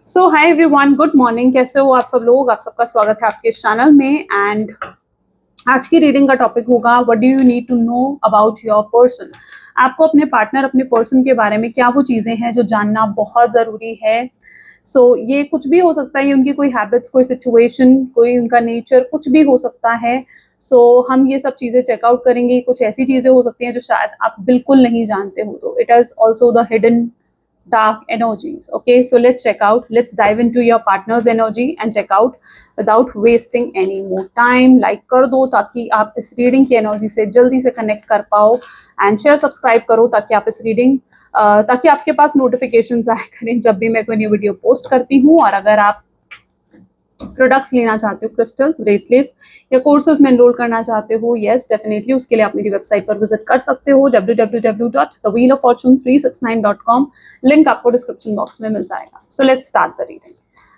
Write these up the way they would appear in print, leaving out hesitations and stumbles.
सो hi everyone, good morning. कैसे हो आप सब लोग? आप सबका स्वागत है आपके इस चैनल में। एंड आज की रीडिंग का टॉपिक होगा what do you need to know about your person. आपको अपने पार्टनर, अपने पर्सन के बारे में क्या वो चीज़ें हैं जो जानना बहुत ज़रूरी है। ये कुछ भी हो सकता है, ये उनकी कोई हैबिट्स, कोई सिचुएशन, कोई उनका नेचर, कुछ भी हो सकता है। हम ये सब चीज़ें चेकआउट करेंगे। कुछ ऐसी चीज़ें हो सकती हैं जो शायद आप बिल्कुल नहीं जानते हो, तो it is also the hidden dark energies. Okay, so let's dive into your partner's energy and check out without wasting any more time. Like कर दो ताकि आप इस रीडिंग की एनर्जी से जल्दी से कनेक्ट कर पाओ, एंड शेयर सब्सक्राइब करो ताकि आप इस रीडिंग ताकि आपके पास नोटिफिकेशंस आया करें जब भी मैं कोई न्यू वीडियो पोस्ट करती हूँ। और अगर आप प्रोडक्ट्स लेना चाहते हो, क्रिस्टल्स, ब्रेसलेट्स या कोर्सेज में एनरोल करना चाहते हो, यस डेफिनेटली, उसके लिए आप मेरी वेबसाइट पर विजिट कर सकते हो www.thewheeloffortune369.com। लिंक आपको डिस्क्रिप्शन बॉक्स में मिल जाएगा। So let's start the reading.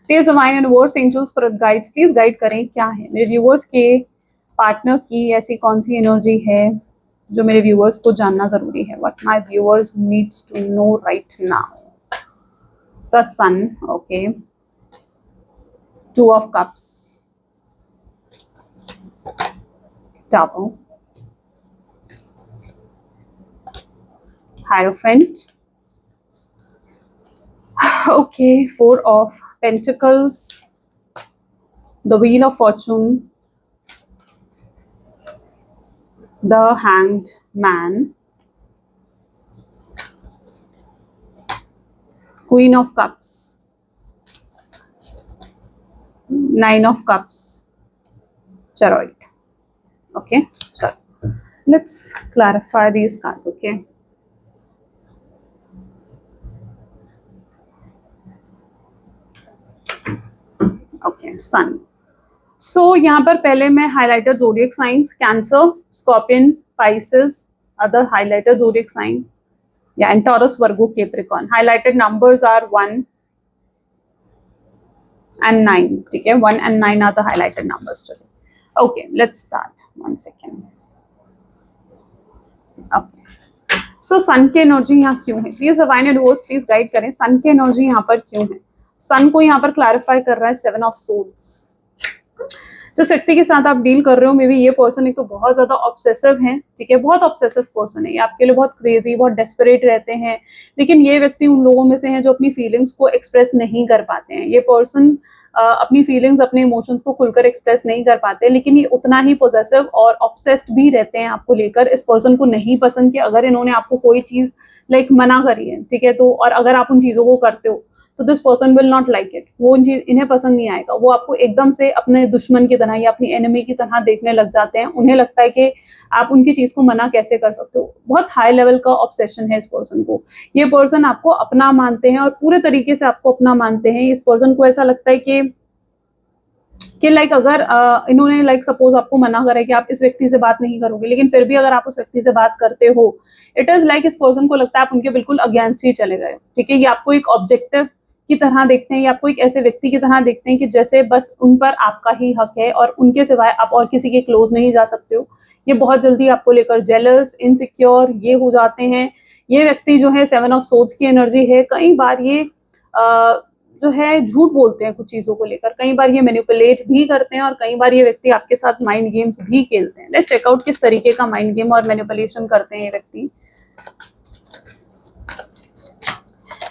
Please divine and words, angels, spirit guides, please guide करें क्या है मेरे व्यूअर्स के पार्टनर की ऐसी कौन सी एनर्जी है जो मेरे व्यूअर्स को जानना जरूरी है। What my viewers needs to know right now. The sun, okay, Two of Cups, Tower, Hierophant, okay, Four of Pentacles, the Wheel of Fortune, the Hanged Man, Queen of Cups, Nine of Cups, Chariot. Okay, so let's clarify these cards. Okay, okay, Sun. यहाँ पर पहले मैं highlighter zodiac science, Cancer, scorpion, Pisces, other highlighter zodiac sign, या and Taurus, Virgo, Capricorn. Highlighted numbers are 1 and 9. ठीक है, 1 and 9 are the highlighted numbers today. Okay, let's start. 1 second. Okay. सन की energy यहाँ क्यों है? Please divine advice, please guide करें सन की energy यहाँ पर क्यों है। सन को यहाँ पर क्लैरिफाई कर रहा है 7 ऑफ सोल्स। जिस व्यक्ति के साथ आप डील कर रहे हो, मे बी ये पर्सन एक तो बहुत ज्यादा ऑब्सेसिव है, ठीक है, बहुत ऑब्सेसिव पर्सन है, ये आपके लिए बहुत क्रेजी, बहुत डेस्परेट रहते हैं। लेकिन ये व्यक्ति उन लोगों में से हैं जो अपनी फीलिंग्स को एक्सप्रेस नहीं कर पाते हैं। ये पर्सन अपनी फीलिंग्स, अपने इमोशंस को खुलकर एक्सप्रेस नहीं कर पाते, लेकिन ये उतना ही पोजेसिव और ऑब्सेस्ड भी रहते हैं आपको लेकर। इस पर्सन को नहीं पसंद कि अगर इन्होंने आपको कोई चीज लाइक मना करी है, ठीक है, तो और अगर आप उन चीजों को करते हो तो this person will not like it. वो उन चीज इन्हें पसंद नहीं आएगा। वो आपको एकदम से अपने दुश्मन की तरह या अपनी एनिमी की तरह देखने लग जाते हैं। उन्हें लगता है कि आप उनकी चीज को मना कैसे कर सकते हो। बहुत हाई लेवल का ऑब्सेशन है इस पर्सन को। ये पर्सन आपको अपना मानते हैं और पूरे तरीके से आपको अपना मानते हैं। इस पर्सन को ऐसा लगता है कि लाइक अगर इन्होंने लाइक सपोज आपको मना करे कि आप इस व्यक्ति से बात नहीं करोगे, लेकिन फिर भी अगर आप उस व्यक्ति से बात करते हो, इट इज लाइक इस पर्सन को लगता है आप उनके बिल्कुल अगेंस्ट ही चले गए, ठीक है। ये आपको एक ऑब्जेक्टिव की तरह देखते हैं, या आपको एक ऐसे व्यक्ति की तरह देखते हैं कि जैसे बस उन पर आपका ही हक है और उनके सिवाय आप और किसी के क्लोज नहीं जा सकते हो। ये बहुत जल्दी आपको लेकर जेलस, इनसिक्योर ये हो जाते हैं। ये व्यक्ति जो है 7 ऑफ सोर्ड्स की एनर्जी है। कई बार ये जो है झूठ बोलते हैं कुछ चीजों को लेकर, कई बार ये मैनिपुलेट भी करते हैं और कई बार ये व्यक्ति आपके साथ माइंड गेम्स भी खेलते हैं। लेट्स चेकआउट किस तरीके का माइंड गेम और मैनिपुलेशन करते हैं ये व्यक्ति।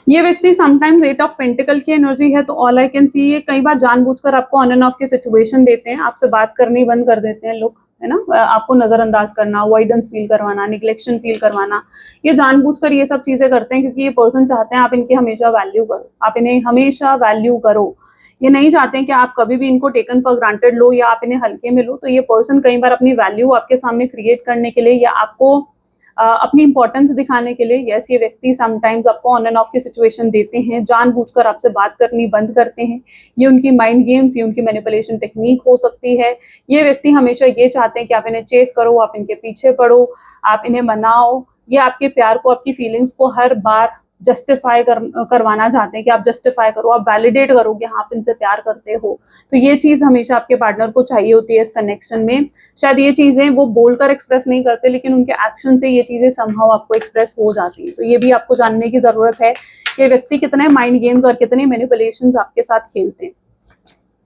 ये व्यक्ति समटाइम्स 8 ऑफ पेंटिकल की एनर्जी है, तो ऑल आई कैन सी, ये कई बार जानबूझकर आपको ऑन एंड ऑफ की सिचुएशन देते हैं। आपसे बात करनी बंद कर देते हैं लोग, है ना, आपको नजरअंदाज करना, अवॉइडेंस फील करवाना, निग्लेक्शन फील करवाना, ये जानबूझकर ये सब चीजें करते हैं क्योंकि ये पर्सन चाहते हैं आप इनकी हमेशा वैल्यू करो, आप इन्हें हमेशा वैल्यू करो। ये नहीं चाहते हैं कि आप कभी भी इनको टेकन फॉर ग्रांटेड लो या आप इन्हें हल्के में लो। तो ये पर्सन कई बार अपनी वैल्यू आपके सामने क्रिएट करने के लिए या आपको अपनी इंपॉर्टेंस दिखाने के लिए, यस, ये व्यक्ति समटाइम्स आपको ऑन एंड ऑफ की सिचुएशन देते हैं, जानबूझकर आपसे बात करनी बंद करते हैं। ये उनकी माइंड गेम्स, ये उनकी मैनिपुलेशन टेक्निक हो सकती है। ये व्यक्ति हमेशा ये चाहते हैं कि आप इन्हें चेस करो, आप इनके पीछे पड़ो, आप इन्हें मनाओ। ये आपके प्यार को, आपकी फीलिंग्स को हर बार जस्टिफाई करवाना चाहते हैं कि आप जस्टिफाई करो, आप वैलिडेट करो कि हाँ आप इनसे प्यार करते हो। तो ये चीज़ हमेशा आपके पार्टनर को चाहिए होती है इस कनेक्शन में। शायद ये चीज़ें वो बोलकर एक्सप्रेस नहीं करते, लेकिन उनके एक्शन से ये चीज़ें समहाउ आपको एक्सप्रेस हो जाती है। तो ये भी आपको जानने की ज़रूरत है कि व्यक्ति कितने माइंड गेम्स और कितने मैनिपुलेशंस आपके साथ खेलते हैं।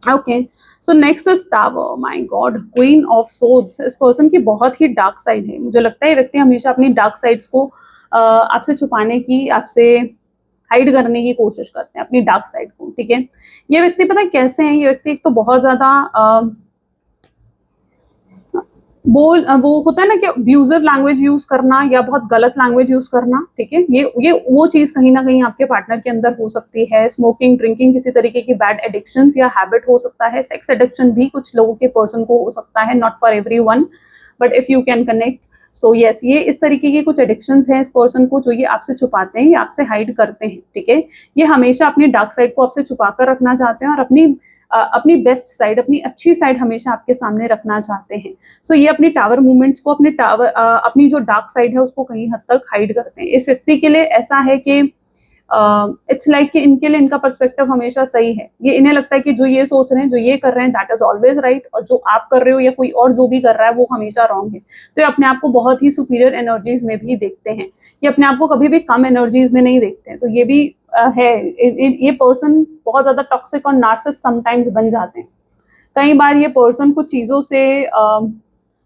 Okay, so next is tower. My God, queen of swords. इस पर्सन की बहुत ही डार्क साइड है। मुझे लगता है ये व्यक्ति हमेशा अपनी डार्क साइड्स को आपसे छुपाने की, आपसे हाइड करने की कोशिश करते हैं अपनी डार्क साइड को। ठीक है, ये व्यक्ति पता है कैसे हैं? ये व्यक्ति एक तो बहुत ज्यादा वो होता है ना कि अब्यूजिव लैंग्वेज यूज करना या बहुत गलत लैंग्वेज यूज करना। ठीक है, ये वो चीज कहीं ना कहीं आपके पार्टनर के अंदर हो सकती है। स्मोकिंग, ड्रिंकिंग, किसी तरीके की बैड एडिक्शन या हैबिट हो सकता है। सेक्स एडिक्शन भी कुछ लोगों के पर्सन को हो सकता है, not for everyone, but if you can connect. So yes, ये इस तरीके के कुछ एडिक्शंस हैं इस पर्सन को जो ये आपसे छुपाते हैं, ये आपसे हाइड करते हैं। ठीक है, ये हमेशा अपनी डार्क साइड को आपसे छुपा कर रखना चाहते हैं और अपनी बेस्ट साइड, अपनी अच्छी साइड हमेशा आपके सामने रखना चाहते हैं। सो ये अपनी टावर मूवमेंट्स को, अपनी जो डार्क साइड है उसको कहीं हद तक हाइड करते हैं। इस व्यक्ति के लिए ऐसा है कि इट्स लाइक कि इनके लिए इनका पर्सपेक्टिव हमेशा सही है। ये इन्हें लगता है कि जो ये सोच रहे हैं, जो ये कर रहे हैं, दैट इज ऑलवेज राइट, और जो आप कर रहे हो या कोई और जो भी कर रहा है वो हमेशा रॉन्ग है। तो ये अपने आप को बहुत ही सुपीरियर एनर्जीज में भी देखते हैं। ये अपने आप को कभी भी कम एनर्जीज में नहीं देखते हैं। तो ये भी है, ये पर्सन बहुत ज्यादा टॉक्सिक और नार्सिसिस्ट समटाइम्स बन जाते हैं। कई बार ये पर्सन कुछ चीजों से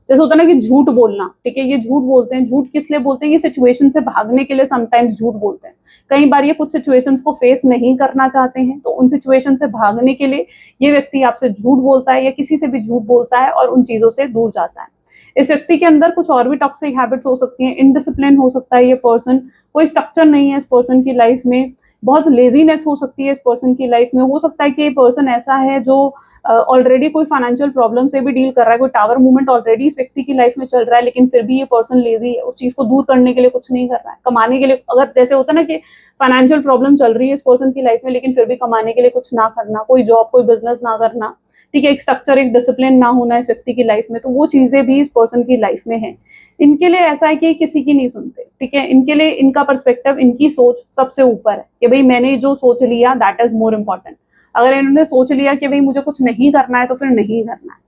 जैसे होता है ना कि झूठ बोलना। ठीक है, ये झूठ बोलते हैं। झूठ किस लिए बोलते हैं? ये सिचुएशन से भागने के लिए समटाइम्स झूठ बोलते हैं। कई बार ये कुछ सिचुएशंस को फेस नहीं करना चाहते हैं, तो उन सिचुएशन से भागने के लिए ये व्यक्ति आपसे झूठ बोलता है या किसी से भी झूठ बोलता है और उन चीजों से दूर जाता है। इस व्यक्ति के अंदर कुछ और भी टॉक्सिक हैबिट्स हो सकती हैं। इनडिसिप्लिन हो सकता है ये पर्सन, कोई स्ट्रक्चर नहीं है इस पर्सन की लाइफ में। बहुत लेजीनेस हो सकती है इस पर्सन की लाइफ में। हो सकता है कि ये पर्सन ऐसा है जो ऑलरेडी कोई फाइनेंशियल प्रॉब्लम से भी डील कर रहा है, कोई टावर मूवमेंट ऑलरेडी इस व्यक्ति की लाइफ में चल रहा है, लेकिन फिर भी ये पर्सन लेजी है, उस चीज को दूर करने के लिए कुछ नहीं कर रहा है। कमाने के लिए, अगर जैसे होता है ना कि फाइनेंशियल प्रॉब्लम चल रही है इस पर्सन की लाइफ में, लेकिन फिर भी कमाने के लिए कुछ ना करना, कोई जॉब, कोई बिजनेस ना करना। ठीक है, एक स्ट्रक्चर, एक डिसिप्लिन ना होना इस व्यक्ति की लाइफ में, तो वो चीजें भी इस पर्सन की लाइफ में है। इनके लिए ऐसा है कि किसी की नहीं सुनते। ठीक है, इनके लिए इनका पर्सपेक्टिव, इनकी सोच सबसे ऊपर है कि भाई मैंने जो सोच लिया दैट इज मोर इम्पोर्टेंट। अगर इन्होंने सोच लिया कि भाई मुझे कुछ नहीं करना है तो फिर नहीं करना है।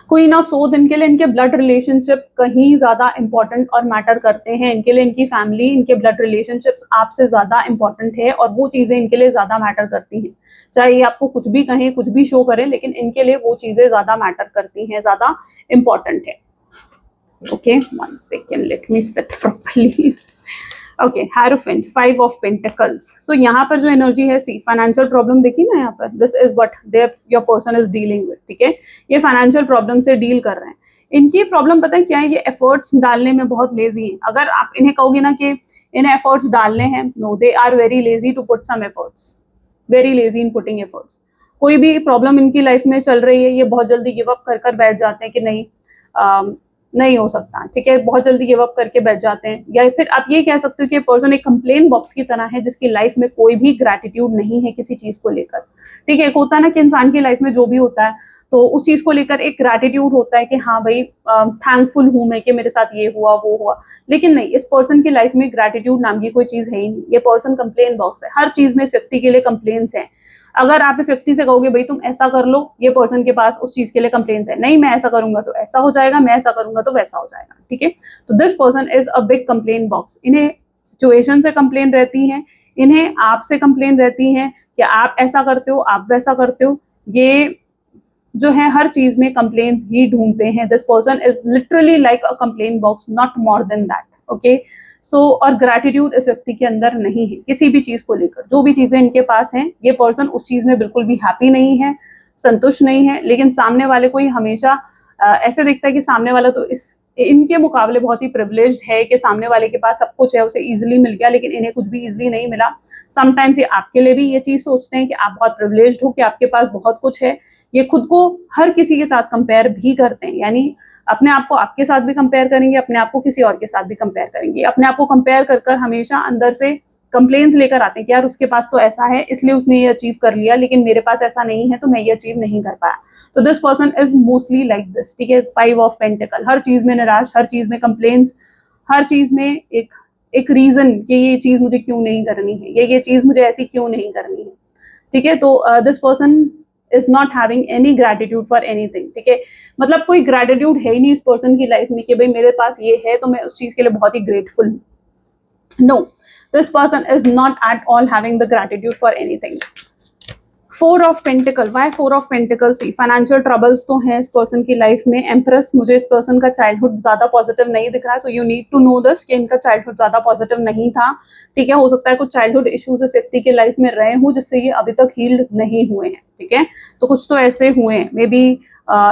क्वीन ऑफ सोर्ड्स, इनके लिए इनके ब्लड रिलेशनशिप कहीं ज्यादा इंपॉर्टेंट और मैटर करते हैं। इनके लिए इनकी फैमिली, इनके ब्लड रिलेशनशिप्स आपसे ज्यादा इंपॉर्टेंट है और वो चीजें इनके लिए ज्यादा मैटर करती हैं। चाहे ये आपको कुछ भी कहें, कुछ भी शो करें, लेकिन इनके लिए वो चीजें ज्यादा मैटर करती हैं, ज्यादा इंपॉर्टेंट है। Okay, 1 second, let me sit properly. Okay, hierophant, 5 of pentacles. So यहाँ पर जो एनर्जी है, सी फाइनेंशियल प्रॉब्लम देखी ना यहाँ पर, this is what their your person is dealing with. ठीक है, ये फाइनेंशियल प्रॉब्लम से डील कर रहे हैं। इनकी प्रॉब्लम पता है क्या है? ये एफर्ट्स डालने में बहुत लेजी है। अगर आप इन्हें कहोगे ना कि इन्हें एफर्ट्स डालने हैं, no, they are very lazy to put some efforts, very lazy in putting efforts. कोई भी प्रॉब्लम इनकी लाइफ में चल रही है, ये बहुत जल्दी गिव अप कर बैठ जाते हैं कि नहीं हो सकता। ठीक है, बहुत जल्दी गिव अप करके बैठ जाते हैं। या फिर आप ये कह सकते हो कि पर्सन एक कंप्लेन बॉक्स की तरह है जिसकी लाइफ में कोई भी ग्रैटिट्यूड नहीं है किसी चीज को लेकर। ठीक है, एक होता है ना कि इंसान की लाइफ में जो भी होता है तो उस चीज को लेकर एक ग्रैटिट्यूड होता है कि हाँ भाई थैंकफुल हूं मैं कि मेरे साथ ये हुआ वो हुआ, लेकिन नहीं, इस पर्सन की लाइफ में ग्रैटिट्यूड नाम की कोई चीज है ही नहीं। ये पर्सन कंप्लेन बॉक्स है, हर चीज में इस व्यक्ति के लिए कंप्लेन्स है। अगर आप इस व्यक्ति से कहोगे भाई तुम ऐसा कर लो, ये पर्सन के पास उस चीज के लिए कंप्लेन्स है, नहीं मैं ऐसा करूंगा तो ऐसा हो जाएगा, मैं ऐसा करूंगा तो वैसा हो जाएगा। ठीक है, तो this person is a big complain box. इन्हें सिचुएशन से कंप्लेन रहती है, इन्हें आपसे कंप्लेन रहती है कि आप ऐसा करते हो, आप वैसा करते हो। ये जो है हर चीज में कंप्लेन्स ही ढूंढते हैं। This person is literally like a complain box, not more than that. Okay, so और ग्रैटिट्यूड इस व्यक्ति के अंदर नहीं है किसी भी चीज को लेकर। जो भी चीजें इनके पास हैं, ये पर्सन उस चीज में बिल्कुल भी हैप्पी नहीं है, संतुष्ट नहीं है। लेकिन सामने वाले को ही हमेशा ऐसे दिखता है कि सामने वाला तो इनके मुकाबले बहुत ही प्रिविलेज्ड है कि सामने वाले के पास सब कुछ है, उसे इजीली मिल गया, लेकिन इन्हें कुछ भी इजीली नहीं मिला। समटाइम्स ये आपके लिए भी ये चीज सोचते हैं कि आप बहुत प्रिविलेज्ड हो, कि आपके पास बहुत कुछ है। ये खुद को हर किसी के साथ कंपेयर भी करते हैं, यानी अपने आप को आपके साथ भी कंपेयर करेंगे, अपने आप को किसी और के साथ भी कंपेयर करेंगे। अपने आप को कंपेयर कर हमेशा अंदर से कंप्लेन्स लेकर आते हैं कि यार उसके पास तो ऐसा है इसलिए उसने ये अचीव कर लिया, लेकिन मेरे पास ऐसा नहीं है तो मैं ये अचीव नहीं कर पाया। तो this person is mostly like this. ठीक है, 5 ऑफ पेंटिकल, हर चीज में निराश, हर चीज में कंप्लेन्स, हर चीज में एक रीजन कि ये चीज मुझे क्यों नहीं करनी है, ये चीज मुझे ऐसी क्यों नहीं करनी है, ठीक है। तो this person is not having any gratitude for anything, ठीक है। मतलब कोई ग्रैटिट्यूड है ही नहीं इस पर्सन की लाइफ में कि भाई मेरे पास ये है तो मैं उस चीज के लिए बहुत ही ग्रेटफुल हूँ। No, this person is not at all having the gratitude for anything. 4 of pentacles, why 4 of pentacles? See financial troubles तो हैं इस पर्सन की लाइफ में। एम्प्रेस, मुझे इस पर्सन का चाइल्डहुड ज्यादा पॉजिटिव नहीं दिख रहा है, so you need to know this कि इनका चाइल्डहुड ज्यादा पॉजिटिव नहीं था, ठीक है। हो सकता है कुछ चाइल्डहुड इश्यूज इस व्यक्ति के लाइफ में रहे हों जिससे ये अभी तक हील्ड नहीं हुए हैं, ठीक है। तो कुछ तो ऐसे हुए हैं, मे बी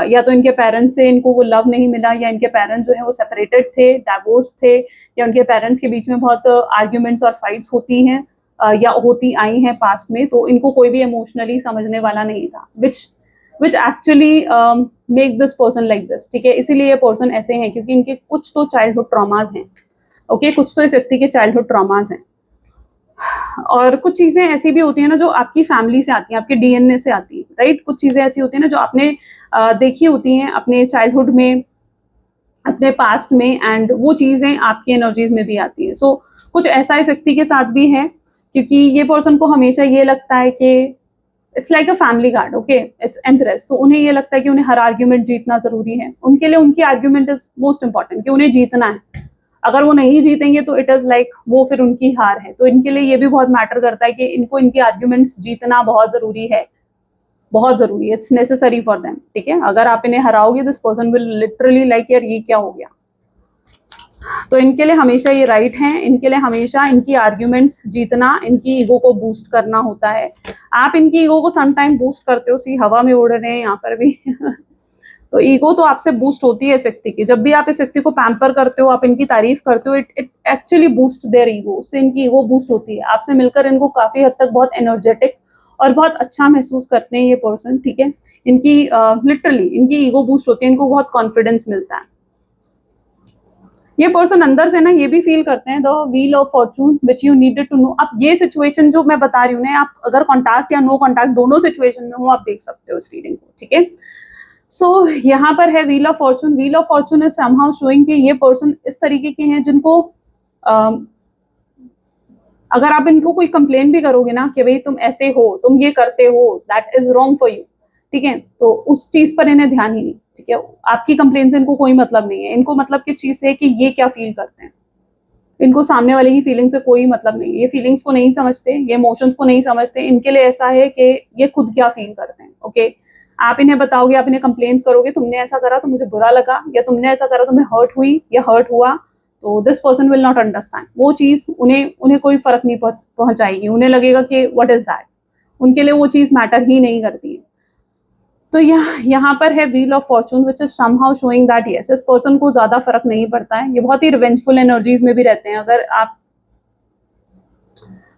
या तो इनके पेरेंट्स से इनको वो लव नहीं मिला, या इनके पेरेंट्स जो है वो सेपरेटेड थे, डाइवोर्स थे, या उनके पेरेंट्स के बीच में बहुत आर्ग्यूमेंट्स और फाइट्स होती हैं या होती आई हैं पास्ट में, तो इनको कोई भी इमोशनली समझने वाला नहीं था, which actually make this person like this, ठीक है। इसीलिए ये पर्सन ऐसे हैं क्योंकि इनके कुछ तो चाइल्डहुड ट्रॉमाज हैं, ओके, कुछ तो इस व्यक्ति के चाइल्डहुड ट्रॉमाज हैं। और कुछ चीजें ऐसी भी होती है ना जो आपकी फैमिली से आती हैं, आपके डीएनए से आती है, राइट। कुछ चीजें ऐसी होती है ना जो आपने देखी होती हैं अपने चाइल्डहुड में, अपने पास्ट में, एंड वो चीजें आपकी एनर्जीज में भी आती है। सो कुछ ऐसा इस व्यक्ति के साथ भी है क्योंकि ये पर्सन को हमेशा ये लगता है कि it's like a family guard, okay, it's empress. तो उन्हें ये लगता है कि उन्हें हर आर्ग्यूमेंट जीतना जरूरी है, उनके लिए उनकी आर्ग्यूमेंट इज मोस्ट इंपॉर्टेंट, कि उन्हें जीतना है। अगर वो नहीं जीतेंगे तो इट इज लाइक वो फिर उनकी हार है। तो इनके लिए ये भी बहुत मैटर करता है कि इनको इनकी आर्ग्यूमेंट्स जीतना बहुत जरूरी है, बहुत जरूरी है, इट्स नेसेसरी फॉर देम, ठीक है। अगर आप इन्हें हराओगे this person will literally like यार ये क्या हो गया। तो इनके लिए हमेशा ये राइट है, इनके लिए हमेशा इनकी आर्ग्यूमेंट्स जीतना, इनकी ईगो को बूस्ट करना होता है। आप इनकी ईगो को समटाइम बूस्ट करते हो, सी हवा में उड़ रहे हैं यहाँ पर भी तो ईगो तो आपसे बूस्ट होती है इस व्यक्ति की। जब भी आप इस व्यक्ति को पैम्पर करते हो, आप इनकी तारीफ करते हो, it actually boost their ego, उससे इनकी ईगो बूस्ट होती है। आपसे मिलकर इनको काफी हद तक बहुत एनर्जेटिक और बहुत अच्छा महसूस करते हैं ये पर्सन, ठीक है। इनकी लिटरली इनकी ईगो बूस्ट होती है, इनको बहुत कॉन्फिडेंस मिलता है। ये पर्सन अंदर से ना ये भी फील करते हैं the wheel of fortune which you needed to know. अब ये सिचुएशन जो मैं बता रही हूँ ना, आप अगर कॉन्टैक्ट या नो कॉन्टैक्ट दोनों सिचुएशन में हो, आप देख सकते हो इस रीडिंग को, ठीक है। सो यहाँ पर है wheel of Fortune. Wheel of Fortune is somehow showing कि ये पर्सन इस तरीके के हैं जिनको अगर आप इनको कोई कंप्लेन भी करोगे ना कि भाई तुम ऐसे हो, तुम ये करते हो, that is wrong for you, ठीक है, तो उस चीज पर इन्हें ध्यान ही नहीं, ठीक है। आपकी कंप्लेन से इनको कोई मतलब नहीं है, इनको मतलब किस चीज से है कि ये क्या फील करते हैं। इनको सामने वाले की फीलिंग से कोई मतलब नहीं है, ये फीलिंग्स को नहीं समझते, ये इमोशंस को नहीं समझते। इनके लिए ऐसा है कि ये खुद क्या फील करते हैं, ओके। आप इन्हें बताओगे, आप इन्हें कंप्लेन करोगे, तुमने ऐसा करा तो मुझे बुरा लगा, या तुमने ऐसा करा तो मैं हर्ट हुई या हर्ट हुआ, तो this person will not understand. वो चीज उन्हें कोई फर्क नहीं पहुंचाएगी, उन्हें लगेगा कि व्हाट इज दैट, उनके लिए वो चीज मैटर ही नहीं करती है। तो यहाँ पर है wheel of fortune which is somehow showing that yes, इस पर्सन को ज्यादा फर्क नहीं पड़ता है। ये बहुत ही रिवेंजफुल एनर्जीज में भी रहते हैं। अगर आप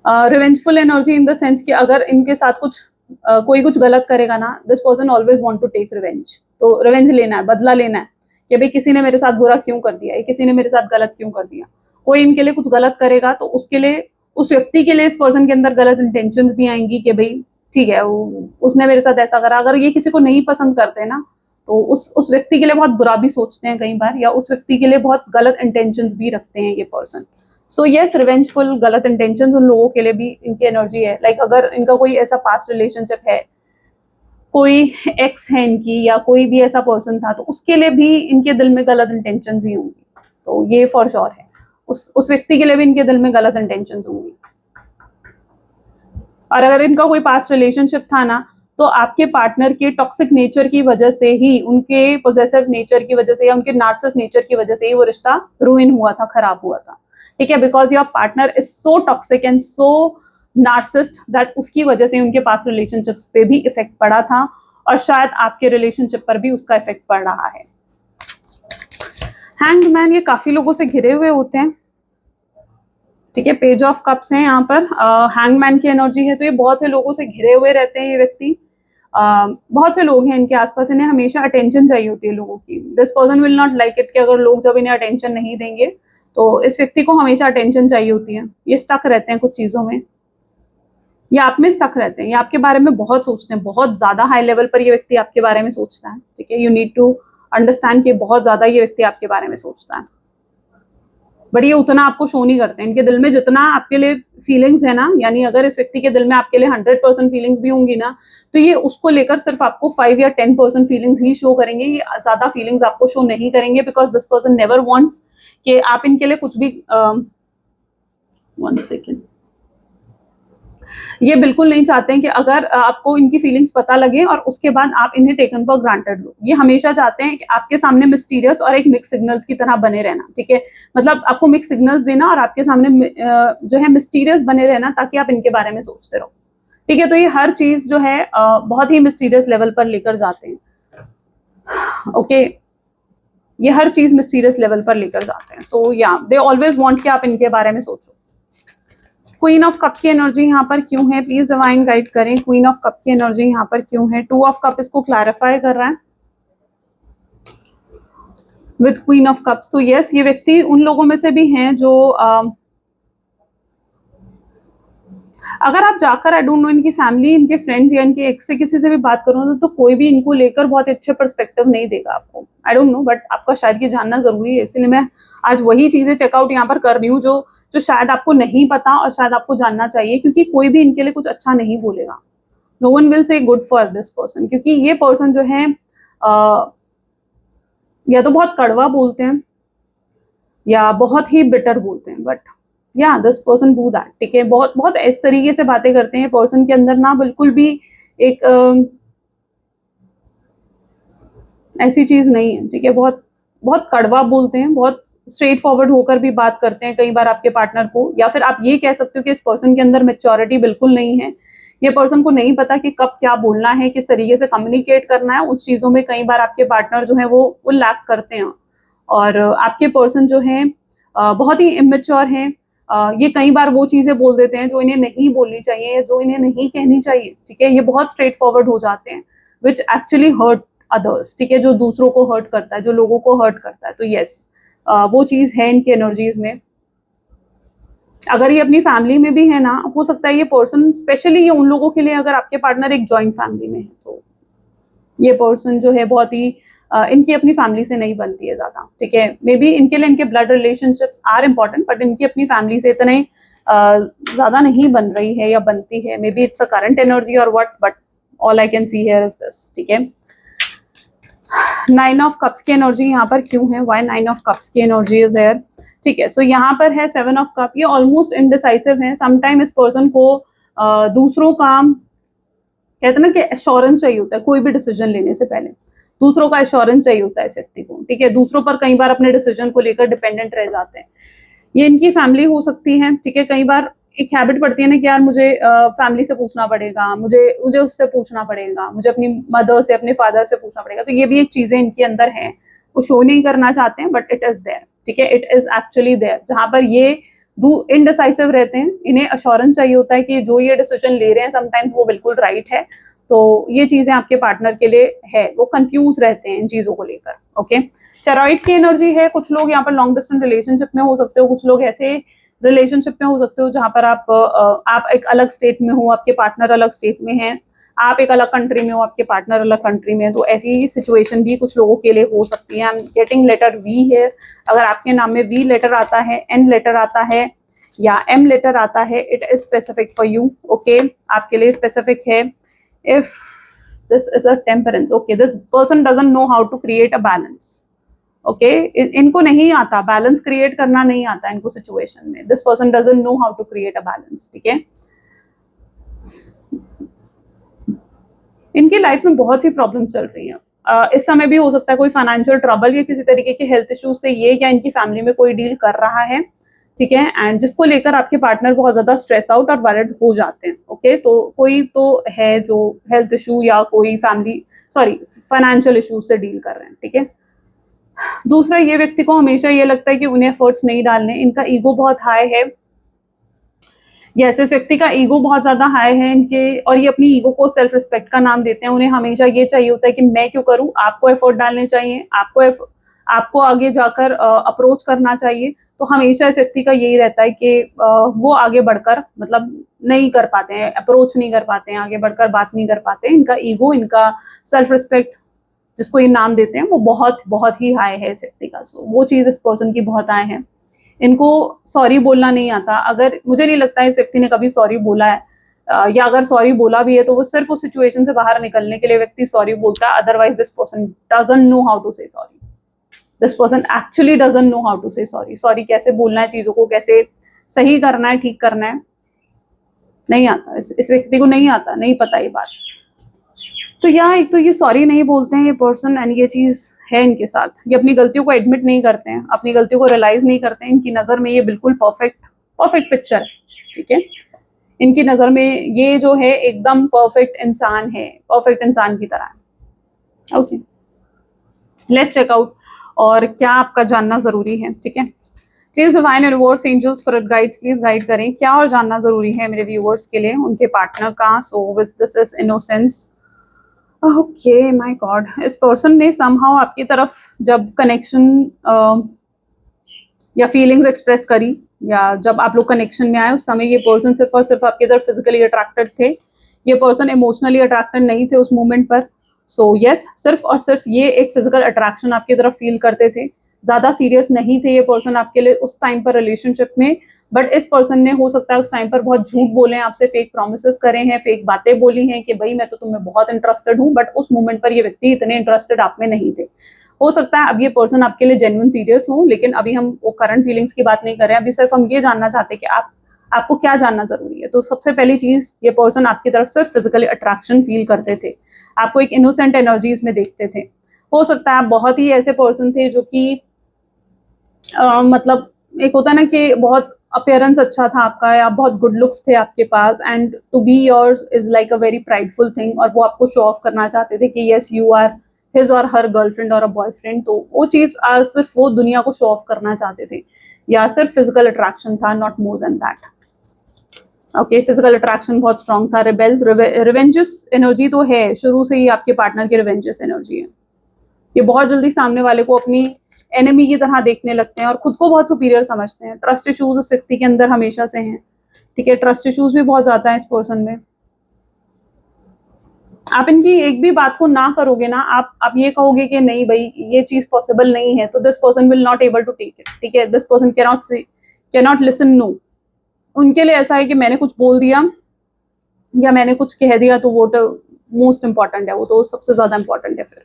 revengeful energy in the sense कि अगर इनके साथ कोई कुछ गलत करेगा ना, this person always want to take revenge. तो रिवेंज लेना है, बदला लेना है कि भाई किसी ने मेरे साथ बुरा क्यों कर दिया, किसी ने मेरे साथ गलत क्यों कर दिया। कोई इनके लिए कुछ गलत करेगा तो उसके लिए, उस व्यक्ति के लिए इस पर्सन के अंदर गलत इंटेंशंस भी आएंगी कि भाई ठीक है उसने मेरे साथ ऐसा करा। अगर ये किसी को नहीं पसंद करते ना तो उस व्यक्ति के लिए बहुत बुरा भी सोचते हैं कई बार, या उस व्यक्ति के लिए बहुत गलत इंटेंशंस भी रखते हैं ये पर्सन। सो यस, रिवेंजफुल गलत इंटेंशंस उन लोगों के लिए भी इनकी एनर्जी है। लाइक अगर इनका कोई ऐसा पास्ट रिलेशनशिप है, कोई एक्स है इनकी, या कोई भी ऐसा पर्सन था, तो उसके लिए भी इनके दिल में गलत इंटेंशंस ही होंगी। तो ये फॉर श्योर है, उस व्यक्ति के लिए भी इनके दिल में गलत इंटेंशंस होंगी। और अगर इनका कोई पास्ट रिलेशनशिप था ना, तो आपके पार्टनर के टॉक्सिक नेचर की वजह से ही, उनके पोजेसिव नेचर की वजह से, या उनके नार्सिसिस्ट नेचर की वजह से ही वो रिश्ता रुइन हुआ था, खराब हुआ था, ठीक है। Because your partner is so toxic and so narcissist that उसकी वजह से उनके पास्ट रिलेशनशिप्स पे भी इफेक्ट पड़ा था, और शायद आपके रिलेशनशिप पर भी उसका इफेक्ट पड़ रहा है। हैंग्ड मैन, ये काफी लोगों से घिरे हुए होते हैं, ठीक है। पेज ऑफ कप्स है यहाँ पर, हैंगमैन की एनर्जी है, तो ये बहुत से लोगों से घिरे हुए रहते हैं ये व्यक्ति। बहुत से लोग हैं इनके आसपास, इन्हें हमेशा अटेंशन चाहिए होती है लोगों की। This person will not like it कि अगर लोग जब इन्हें अटेंशन नहीं देंगे, तो इस व्यक्ति को हमेशा अटेंशन चाहिए होती है। ये स्टक रहते हैं कुछ चीजों में, या आप में स्टक रहते हैं, या आपके बारे में बहुत सोचते हैं, बहुत ज्यादा हाई लेवल पर ये व्यक्ति आपके बारे में सोचता है, ठीक है। यू नीड टू अंडरस्टैंड कि बहुत ज्यादा ये व्यक्ति आपके बारे में सोचता है। बट ये उतना आपको शो नहीं करते हैं। इनके दिल में जितना आपके लिए फीलिंग्स है ना, यानी अगर इस व्यक्ति के दिल में आपके लिए 100% फीलिंग्स भी होंगी ना, तो ये उसको लेकर सिर्फ आपको 5 या 10% फीलिंग्स ही शो करेंगे, ये ज्यादा फीलिंग्स आपको शो नहीं करेंगे, because this person never wants कि आप इनके लिए कुछ भी 1 सेकेंड, ये बिल्कुल नहीं चाहते हैं कि अगर आपको इनकी फीलिंग्स पता लगे और उसके बाद आप इन्हें टेकन फॉर ग्रांटेड लो। ये हमेशा चाहते हैं कि आपके सामने मिस्टीरियस और एक मिक्स सिग्नल्स की तरह बने रहना, ठीक है, मतलब आपको मिक्स सिग्नल्स देना और आपके सामने जो है मिस्टीरियस बने रहना, ताकि आप इनके बारे में सोचते रहो, ठीक है। तो ये हर चीज जो है बहुत ही मिस्टीरियस लेवल पर लेकर जाते हैं, ओके, ये हर चीज मिस्टीरियस लेवल पर लेकर जाते हैं। सो या दे ऑलवेज वांट कि आप इनके बारे में सोचो। क्वीन ऑफ कप की एनर्जी यहाँ पर क्यों है, प्लीज डिवाइन गाइड करें। क्वीन ऑफ कप की एनर्जी यहाँ पर क्यों है। 2 ऑफ कप इसको क्लैरिफाई कर रहा है विद क्वीन ऑफ कप्स। तो यस, ये व्यक्ति उन लोगों में से भी हैं जो अगर आप जाकर आई डोंट नो इनकी फैमिली, इनके फ्रेंड्स या इनके एक्स से किसी से भी बात करो तो कोई भी इनको लेकर बहुत अच्छे पर्सपेक्टिव नहीं देगा आपको, आई डोंट नो, बट आपका शायद ये जानना जरूरी है, इसलिए मैं आज वही चीजें चेकआउट यहाँ पर कर रही हूँ जो जो शायद आपको नहीं पता और शायद आपको जानना चाहिए, क्योंकि कोई भी इनके लिए कुछ अच्छा नहीं बोलेगा। No one will say good for this person, क्योंकि ये पर्सन जो है या तो बहुत कड़वा बोलते हैं या बहुत ही बिटर बोलते हैं, बट या दिस पर्सन डू दैट, ठीक है। बहुत बहुत इस तरीके से बातें करते हैं पर्सन के अंदर ना, बिल्कुल भी एक ऐसी चीज नहीं है, ठीक है। बहुत बहुत कड़वा बोलते हैं, बहुत स्ट्रेट फॉरवर्ड होकर भी बात करते हैं कई बार आपके पार्टनर को, या फिर आप ये कह सकते हो कि इस पर्सन के अंदर मैच्योरिटी बिल्कुल नहीं है। ये पर्सन को नहीं पता कि कब क्या बोलना है, किस तरीके से कम्युनिकेट करना है, उस चीजों में कई बार आपके पार्टनर जो है वो लैक करते हैं। और आपके पर्सन जो है बहुत ही इमेच्योर हैं। ये कई बार वो चीजें बोल देते हैं जो इन्हें नहीं बोलनी चाहिए या जो इन्हें नहीं कहनी चाहिए, ठीक है। ये बहुत स्ट्रेट फॉरवर्ड हो जाते हैं विच एक्चुअली हर्ट अदर्स, ठीक है, जो दूसरों को हर्ट करता है, जो लोगों को हर्ट करता है। तो यस, वो चीज है इनकी एनर्जीज में। अगर ये अपनी फैमिली में भी है ना, हो सकता है ये पर्सन स्पेशली ये उन लोगों के लिए, अगर आपके पार्टनर एक जॉइंट फैमिली में है तो ये पर्सन जो है बहुत ही इनकी अपनी फैमिली से नहीं बनती है ज्यादा, ठीक है। मे बी इनके लिए इनके blood relationships are important, but इनकी अपनी फैमिली से इतने ज्यादा नहीं बन रही है या बनती है। Maybe it's a current energy और what, but all I can see here is this, ठीक है। 9 ऑफ कप्स की एनर्जी यहाँ पर क्यों है, व्हाई 9 ऑफ कप्स की एनर्जी इज हियर, ठीक है। सो यहाँ पर है 7 ऑफ कप, ये ऑलमोस्ट इनडिसाइसिव है। समटाइम इस पर्सन को दूसरों का कहते हैं ना कि एश्योरेंस चाहिए होता है, कोई भी डिसीजन लेने से पहले दूसरों का एश्योरेंस चाहिए होता है इस व्यक्ति को, ठीक है। दूसरों पर कई बार अपने डिसीजन को लेकर डिपेंडेंट रह जाते हैं। ये इनकी फैमिली हो सकती है, ठीक है। कई बार एक हैबिट पड़ती है ना कि यार मुझे फैमिली से पूछना पड़ेगा, मुझे मुझे उससे पूछना पड़ेगा, मुझे अपनी मदर से, अपने फादर से पूछना पड़ेगा। तो ये भी एक चीजें इनके अंदर है, वो शो नहीं करना चाहते हैं, बट इट इज देयर, ठीक है, इट इज एक्चुअली देयर। जहां पर ये इनडिसाइसिव रहते हैं, इन्हें अश्योरेंस चाहिए होता है कि जो ये डिसीजन ले रहे हैं समटाइम्स वो बिल्कुल राइट है। तो ये चीजें आपके पार्टनर के लिए है, वो कंफ्यूज रहते हैं इन चीजों को लेकर, ओके। चरॉइड की एनर्जी है, कुछ लोग यहाँ पर लॉन्ग डिस्टेंस रिलेशनशिप में हो सकते हो, कुछ लोग ऐसे रिलेशनशिप में हो सकते हो जहां पर आप एक अलग स्टेट में हो, आपके पार्टनर अलग स्टेट में है, आप एक अलग कंट्री में हो, आपके पार्टनर अलग कंट्री में है। तो ऐसी सिचुएशन भी कुछ लोगों के लिए हो सकती है। I am getting letter V है, अगर आपके नाम में वी लेटर आता है, एन लेटर आता है या एम लेटर आता है, it is specific for you, okay, आपके लिए स्पेसिफिक है। If this is a temperance, okay, this person doesn't know how to create a balance, okay, इनको नहीं आता बैलेंस क्रिएट करना, नहीं आता इनको सिचुएशन में। This person doesn't know how to create a balance, ठीक है। इनकी लाइफ में बहुत सी प्रॉब्लम चल रही है। इस समय भी हो सकता है कोई फाइनेंशियल ट्रबल या किसी तरीके के हेल्थ इश्यूज से ये या इनकी फैमिली में कोई डील कर रहा है, ठीक है, एंड जिसको लेकर आपके पार्टनर बहुत ज्यादा स्ट्रेस आउट और वरिड हो जाते हैं, ओके। तो कोई तो है जो हेल्थ इशू या कोई फाइनेंशियल इशूज से डील कर रहे हैं, ठीक है। दूसरा, ये व्यक्ति को हमेशा ये लगता है कि उन्हें एफर्ट्स नहीं डालने, इनका ईगो बहुत हाई है। यस, इस व्यक्ति का ईगो बहुत ज्यादा हाई है इनके, और ये अपनी ईगो को सेल्फ रिस्पेक्ट का नाम देते हैं। उन्हें हमेशा ये चाहिए होता है कि मैं क्यों करूं, आपको एफर्ट डालने चाहिए, आपको आगे जाकर अप्रोच करना चाहिए। तो हमेशा इस व्यक्ति का यही रहता है कि वो आगे बढ़कर मतलब नहीं कर पाते हैं, अप्रोच नहीं कर पाते हैं, आगे बढ़कर बात नहीं कर पाते हैं। इनका ईगो, इनका सेल्फ रिस्पेक्ट जिसको ये नाम देते हैं, वो बहुत बहुत ही हाई है इस व्यक्ति का। सो वो चीज इस पर्सन की बहुत हाई है। इनको सॉरी बोलना नहीं आता। अगर मुझे नहीं लगता इस व्यक्ति ने कभी सॉरी बोला है, या अगर सॉरी बोला भी है तो वो सिर्फ उस सिचुएशन से बाहर निकलने के लिए व्यक्ति सॉरी बोलता है। Otherwise this person doesn't know how to say sorry. This person actually doesn't know how to say sorry. Sorry कैसे बोलना है, चीजों को कैसे सही करना है, ठीक करना है, नहीं आता। इस व्यक्ति को नहीं आता, नहीं पता ये बात। तो यहाँ एक तो ये सॉरी नहीं बोलते हैं ये पर्सन, एंड ये चीज है इनके साथ। ये अपनी गलतियों को एडमिट नहीं करते हैं, अपनी गलतियों को रियलाइज नहीं करते हैं। इनकी नजर में ये बिल्कुल परफेक्ट पिक्चर है, ठीक है। इनकी नजर में ये जो है एकदम परफेक्ट इंसान है, परफेक्ट इंसान की तरह। ओके, लेट्स चेक आउट और क्या आपका जानना जरूरी है, ठीक है। Please divine universe, angels, spirit guides, please guide करें क्या और जानना जरूरी है मेरे व्यूअर्स के लिए उनके पार्टनर का। So with this is innocence. Okay my God, इस पर्सन ने समहाउ आपकी तरफ जब कनेक्शन या फीलिंग्स एक्सप्रेस करी, या जब आप लोग कनेक्शन में आए, उस समय ये पर्सन सिर्फ और सिर्फ आपकी तरफ फिजिकली अट्रैक्टेड थे। ये पर्सन इमोशनली अट्रैक्टेड नहीं थे उस मोमेंट पर। सो यस, सिर्फ और सिर्फ ये एक फिजिकल अट्रैक्शन आपकी तरफ फील करते थे। ज्यादा सीरियस नहीं थे ये पर्सन आपके लिए उस टाइम पर रिलेशनशिप में। बट इस पर्सन ने हो सकता है उस टाइम पर बहुत झूठ बोले, आपसे फेक प्रोमिसेस करे हैं, फेक बातें बोली हैं कि भाई मैं तो तुम्हें बहुत इंटरेस्टेड हूँ। बट उस मोमेंट पर ये व्यक्ति इतने इंटरेस्टेड आप में नहीं थे। हो सकता है अब ये पर्सन आपके लिए जेन्युइन सीरियस हो, लेकिन अभी हम वो करंट फीलिंग्स की बात नहीं कर रहे हैं। अभी सिर्फ हम ये जानना चाहते हैं कि आपको क्या जानना जरूरी है। तो सबसे पहली चीज, ये पर्सन आपकी तरफ से फिजिकली अट्रैक्शन फील करते थे, आपको एक इनोसेंट एनर्जीज में देखते थे। हो सकता है आप बहुत ही ऐसे पर्सन थे जो कि मतलब एक होता है ना कि बहुत अपीयरेंस अच्छा था आपका, या बहुत गुड लुक्स थे आपके पास, and to be yours is like a very prideful thing. और वो आपको शो ऑफ करना चाहते थे कि यस यू आर हिज और हर गर्लफ्रेंड और अ बॉयफ्रेंड। तो वो चीज सिर्फ वो दुनिया को शो ऑफ करना चाहते थे, या सिर्फ फिजिकल अट्रैक्शन था, not more than that. Okay, physical attraction बहुत स्ट्रॉन्ग था। रिवेंजस एनर्जी तो है, शुरू से ही आपके पार्टनर की रिवेंजस एनर्जी है। ये बहुत जल्दी सामने वाले को अपनी एनिमी की तरह देखने लगते हैं और खुद को बहुत सुपीरियर समझते हैं। ट्रस्ट इश्यूज उस व्यक्ति के अंदर हमेशा से हैं, ठीक है। ट्रस्ट इश्यूज भी बहुत ज्यादा है इस पर्सन में। आप इनकी एक भी बात को ना करोगे ना, आप ये कहोगे कि नहीं भाई ये चीज पॉसिबल नहीं है, तो this person will not able to take it, ठीक है। This person cannot listen no. उनके लिए ऐसा है कि मैंने कुछ बोल दिया या मैंने कुछ कह दिया तो वो तो मोस्ट इंपॉर्टेंट है, वो तो सबसे ज्यादा इंपॉर्टेंट है। फिर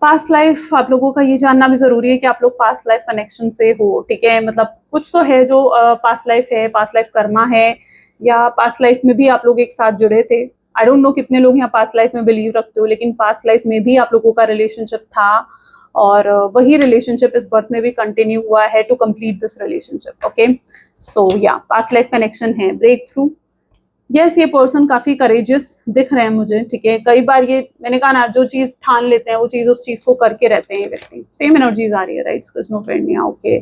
पास्ट लाइफ आप लोगों का ये जानना भी जरूरी है कि आप लोग पास्ट लाइफ कनेक्शन से हो, ठीक है। मतलब कुछ तो है जो पास्ट लाइफ है, पास्ट लाइफ कर्मा है, या पास्ट लाइफ में भी आप लोग एक साथ जुड़े थे। आई डोंट नो कितने लोग यहाँ पास्ट लाइफ में बिलीव रखते हो, लेकिन पास्ट लाइफ में भी आप लोगों का रिलेशनशिप था, और वही रिलेशनशिप इस बर्थ में भी कंटिन्यू हुआ है to complete this relationship. Okay, so या पास्ट लाइफ कनेक्शन है, ब्रेक थ्रू। यस, ये पर्सन काफी करेजियस दिख रहे हैं मुझे, ठीक है। कई बार ये मैंने कहा ना, जो चीज ठान लेते हैं वो चीज उस चीज को करके रहते हैं ये व्यक्ति। सेम एनर्जीज आ रही है, राइट। नो फ्रेंड यहाँ, ओके।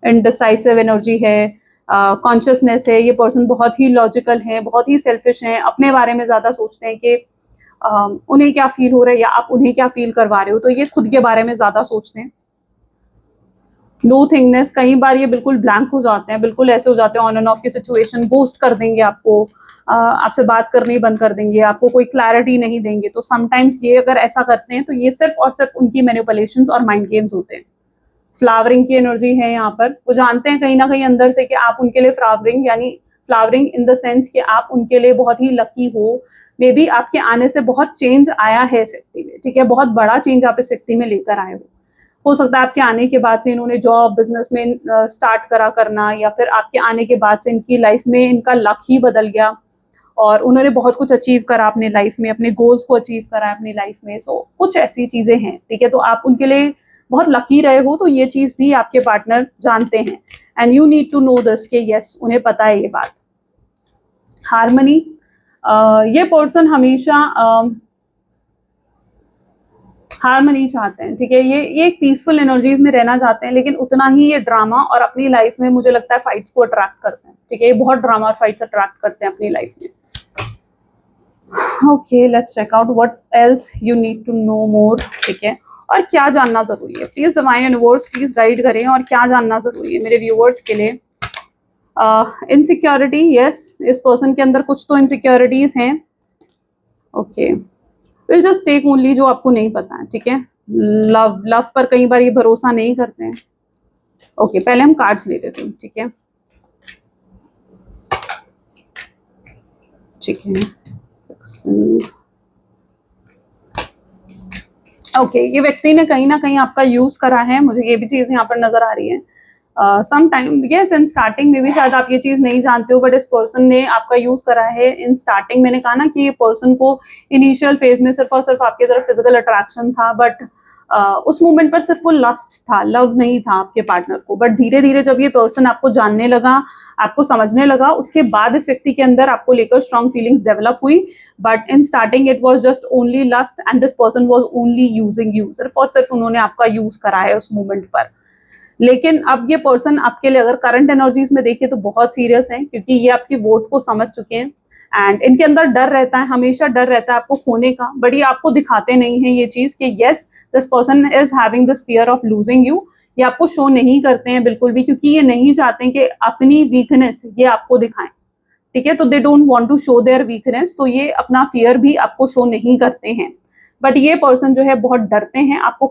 इनडिसाइसिव एनर्जी है, कॉन्शियसनेस है। ये पर्सन बहुत ही लॉजिकल है, बहुत ही सेल्फिश है, अपने बारे में ज्यादा सोचते हैं कि उन्हें क्या फील हो रहा है या आप उन्हें क्या फील करवा रहे हो। तो ये खुद के बारे में ज्यादा सोचते हैं। नो थिंगनेस, कई बार ये बिल्कुल ब्लैंक हो जाते हैं, बिल्कुल ऐसे हो जाते हैं ऑन एंड ऑफ की सिचुएशन, गोस्ट कर देंगे आपको, आपसे बात करनी बंद कर देंगे, आपको कोई क्लैरिटी नहीं देंगे। तो समटाइम्स ये अगर ऐसा करते हैं तो ये सिर्फ और सिर्फ उनकी मैनिपुलेशंस और माइंड गेम्स होते हैं। फ्लावरिंग की एनर्जी है यहाँ पर। वो जानते हैं कहीं ना कहीं अंदर से कि आप उनके लिए फ्लावरिंग, यानी फ्लावरिंग इन द सेंस कि आप उनके लिए बहुत ही लकी हो। मे बी आपके आने से बहुत चेंज आया है इस व्यक्ति में, ठीक है। बहुत बड़ा चेंज आप इस व्यक्ति में लेकर आए हो सकता है आपके आने के बाद से इन्होंने जॉब बिजनेस में स्टार्ट करा करना, या फिर आपके आने के बाद से इनकी लाइफ में इनका लक ही बदल गया और उन्होंने बहुत कुछ अचीव करा अपने लाइफ में, अपने गोल्स को अचीव करा अपनी लाइफ में। सो कुछ ऐसी चीजें हैं, ठीक है। तो आप उनके लिए बहुत लकी रहे हो, तो ये चीज भी आपके पार्टनर जानते हैं, and you need to know this कि यस उन्हें पता है ये बात। हार्मनी, ये पर्सन हमेशा हार्मनी चाहते हैं, ठीक है। ये एक पीसफुल एनर्जीज में रहना चाहते हैं, लेकिन उतना ही ये ड्रामा और अपनी लाइफ में मुझे लगता है फाइट्स को अट्रैक्ट करते हैं, ठीक है। ये बहुत ड्रामा और फाइट्स अट्रैक्ट करते हैं अपनी लाइफ में। Okay, let's check out what else you need to know more, ठीक है। और क्या जानना जरूरी है, please divine universe please guide करें, और क्या जानना जरूरी है मेरे व्यूअर्स के लिए। इनसिक्योरिटी, यस, इस पर्सन के अंदर कुछ तो इनसिक्योरिटीज हैं। Okay, will just take only जो आपको नहीं पता है, ठीक है। लव पर कई बार ये भरोसा नहीं करते हैं, ओके, पहले हम कार्ड्स ले लेते हैं, ठीक है, ठीक है। ओके, ये व्यक्ति ने कहीं ना कहीं आपका यूज करा है, मुझे ये भी चीज यहाँ पर नजर आ रही है। Some time yes, in starting में भी शायद आप ये चीज नहीं जानते हो, बट इस पर्सन ने आपका यूज करा है इन स्टार्टिंग। मैंने कहा ना कि ये पर्सन को इनिशियल फेज में सिर्फ और सिर्फ आपकी तरफ फिजिकल अट्रैक्शन था, बट उस मोमेंट पर सिर्फ वो लस्ट था, लव नहीं था आपके पार्टनर को। बट धीरे धीरे जब ये पर्सन आपको जानने लगा, आपको समझने लगा, उसके बाद इस व्यक्ति के अंदर आपको लेकर स्ट्रॉन्ग फीलिंग्स डेवलप हुई। But in starting it was just only lust and this person was only using you, सिर्फ और सिर्फ उन्होंने आपका यूज करा है उस मोमेंट पर। लेकिन अब ये पर्सन आपके लिए अगर करंट एनर्जीज में देखिए तो बहुत सीरियस है, क्योंकि ये आपकी वर्थ को समझ चुके हैं एंड इनके अंदर डर रहता है, हमेशा डर रहता है आपको खोने का, बट ये आपको दिखाते नहीं है ये चीज कि yes this person is having this fear of losing you. ये आपको शो नहीं करते हैं बिल्कुल भी, क्योंकि ये नहीं चाहते कि अपनी वीकनेस ये आपको दिखाएं, ठीक है। तो they don't want to show their weakness, तो ये अपना फियर भी आपको शो नहीं करते हैं। बट ये पर्सन जो है बहुत डरते हैं आपको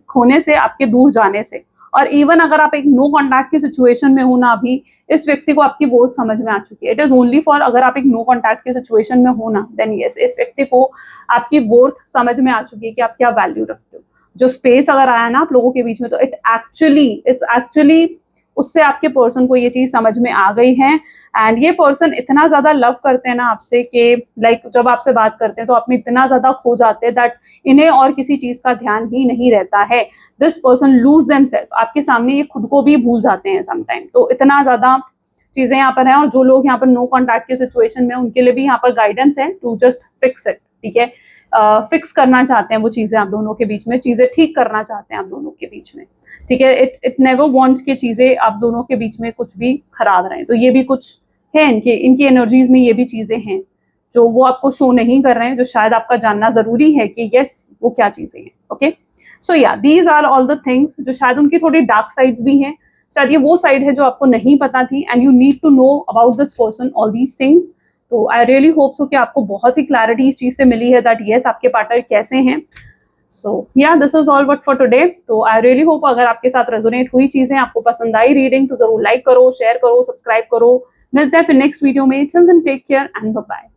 खोने से, आपके दूर जाने से। और इवन अगर आप एक नो कॉन्टैक्ट की सिचुएशन में हो ना, अभी इस व्यक्ति को आपकी वर्थ समझ में आ चुकी है। इट इज ओनली फॉर अगर आप एक नो कॉन्टैक्ट की सिचुएशन में हो ना, देन यस इस व्यक्ति को आपकी वर्थ समझ में आ चुकी है कि आप क्या वैल्यू रखते हो। जो स्पेस अगर आया ना आप लोगों के बीच में, तो इट्स एक्चुअली उससे आपके पर्सन को ये चीज समझ में आ गई है। एंड ये पर्सन इतना ज्यादा लव करते हैं ना आपसे कि लाइक जब आपसे बात करते हैं तो आप में इतना ज्यादा खो जाते हैं दैट इन्हें और किसी चीज का ध्यान ही नहीं रहता है। दिस पर्सन लूज देमसेल्फ, आपके सामने ये खुद को भी भूल जाते हैं समटाइम। तो इतना ज्यादा चीजें यहाँ पर हैं। और जो लोग यहाँ पर नो कॉन्टैक्ट की सिचुएशन में, उनके लिए भी यहाँ पर गाइडेंस है टू जस्ट फिक्स इट, ठीक है। फिक्स करना चाहते हैं वो चीजें आप दोनों के बीच में, चीजें ठीक करना चाहते हैं आप दोनों के बीच में, ठीक है। इट नेवर वांट्स कि चीजें आप दोनों के बीच में कुछ भी खराब रहें। तो ये भी कुछ है इनकी एनर्जीज में, ये भी चीजें हैं जो वो आपको शो नहीं कर रहे हैं, जो शायद आपका जानना जरूरी है कि यस वो क्या चीजें हैं। ओके, सो या these are all the things जो शायद उनकी थोड़ी डार्क साइड्स भी हैं। शायद ये वो साइड है जो आपको नहीं पता थी and you need to know about this person all these things. तो आई रियली होप सो कि आपको बहुत ही क्लैरिटी इस चीज से मिली है दैट यस आपके पार्टनर कैसे हैं। सो या this is all what for today. तो आई रियली होप अगर आपके साथ रेजोनेट हुई चीजें, आपको पसंद आई रीडिंग, तो जरूर लाइक करो, शेयर करो, सब्सक्राइब करो। मिलते हैं फिर नेक्स्ट वीडियो में। Till then take care and bye bye.